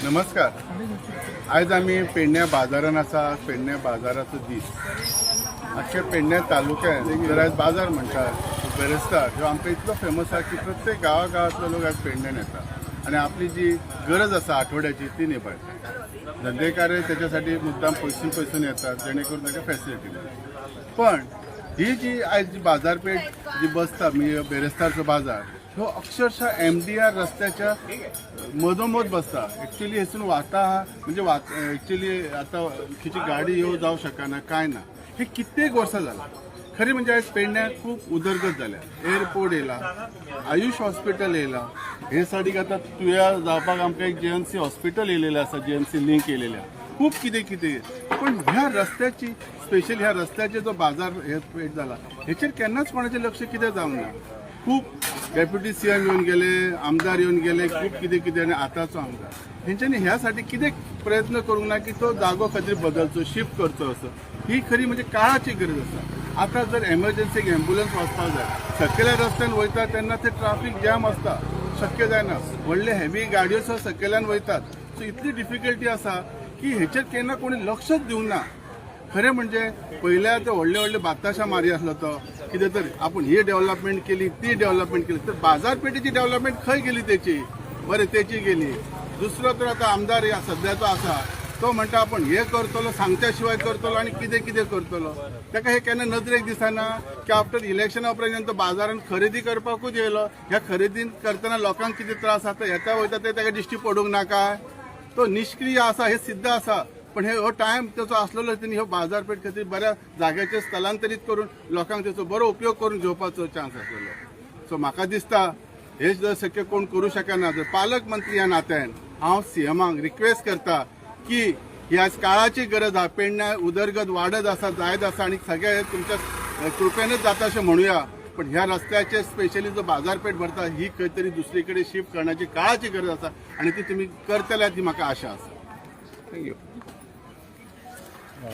नमस्कार. आज आम्ही पेडण्या बाजारान आसा. पेडण्या बाजाराचो दीस. अख्ख्या पेडण्या तालुक्यात जर आज बाजार म्हणतात बेरेस्तार ह्यो आमकां इतलो फेमस आसा की प्रत्येक गांवांतलो लोक आज पेडण्यान येतात आणि आपली जी गरज आसा आठवड्याची ती निभयतात. धंदेकार त्याच्यासाठी मुद्दाम पयसून येतात जेणेकरून ताका फॅसिलिटी मेळटा. पण ही जी आज जी बाजारपेठ जी बसता म्हणजे बेरेस्तारचो बाजार ह्यो अक्षरशः MDR रस्त्याच्या मधोमध बसता. एक्च्युअली हेसून वाता म्हणजे एक्च्युअली आता खिची गाडी येऊ जाऊ शकना काय ना. हे कित्येक वर्सां जालां. खरी म्हणजे आज पेडण्याक खूप उदरगत जाल्या. एअरपोर्ट येयला, आयुष हॉस्पिटल येयला, हे सायडीक आता तुया जावपाक आमकां एक JNC हॉस्पिटल येयलेलें आसा, JNC लिंक येयलेलें. खूप कितें पण ह्या रस्त्याची स्पेशली ह्या रस्त्याचे जो बाजार हे पेट जाला हेचेर केन्नाच कोणाचें लक्ष कितें जावंक ना. खूप डेप्युटी CM येवन गेले, आमदार येवन गेले, खूप कितें आनी आतांचो आमदार हेंच्यांनी ह्यासाठी कितें प्रयत्न करूंक ना की तो जागो खंय तरी बदलचो, शिफ्ट करचो असो. ही खरी म्हणजे काळाची गरज आसा. आता जर एमर्जन्सीक एम्ब्युलन्स वचपाक जाय, सकयल्या रस्त्यान वयता तेन्ना ते ट्राफीक जॅम आसता, शक्य जायना. व्हडले हेवी गाडयो सुद्दां सकयल्यान वयतात. सो इतली डिफिकल्टी आसा की हेचेर केन्ना कोणी लक्षच दिवंक ना. खरें म्हणजे पयल्या ते व्हडले बाताशा मारी आसलो तो कितें तर आपण ही डेव्हलपमेंट केली, ती डेव्हलपमेंट केली, तर बाजारपेठेची डेव्हलपमेंट खंय गेली तेची? बरें तेची गेली. दुसरो तर आता आमदार सद्याचो आसा तो म्हणटा आपण हे करतलो, सांगच्या शिवाय करतलो आणि कितें करतलो. ताका हे केन्ना नदरेक दिसना की आफ्टर इलेक्शना उपरांत तो बाजारान खरेदी करपाकूच येयलो. ह्या खरेदी करतना लोकांक कितें त्रास जाता येता वयता ते ताका दिश्टी पडूंक नाका. तो निष्क्रिय आसा हे सिद्ध आसा. पण हो टायम त्याचो आसलेलो तेणी ह्यो बाजारपेठ खातीर बऱ्या जाग्याचेर स्थलांतरीत करून लोकांक त्याचो बरो उपयोग करून घेवपाचो चान्स आसलेलो. सो म्हाका दिसता हे जर शक्य कोण करूं शकना जर पालक मंत्री ह्या नात्यान हांव CMाक रिक्वेस्ट करता की ही आज काळाची गरज आहा. पेडण्या उदरगत वाडत आसा, जायत आसा आणि सगळ्या हे तुमच्या कृपेनच जाता अशें म्हणूया. पण ह्या रस्त्याचे स्पेशली जो बाजारपेठ भरता ही खंय तरी दुसरे कडेन शिफ्ट करण्याची काळाची गरज आसा आणि ती तुम्ही करतल्यात ही म्हाका आशा आसा. थँक्यू.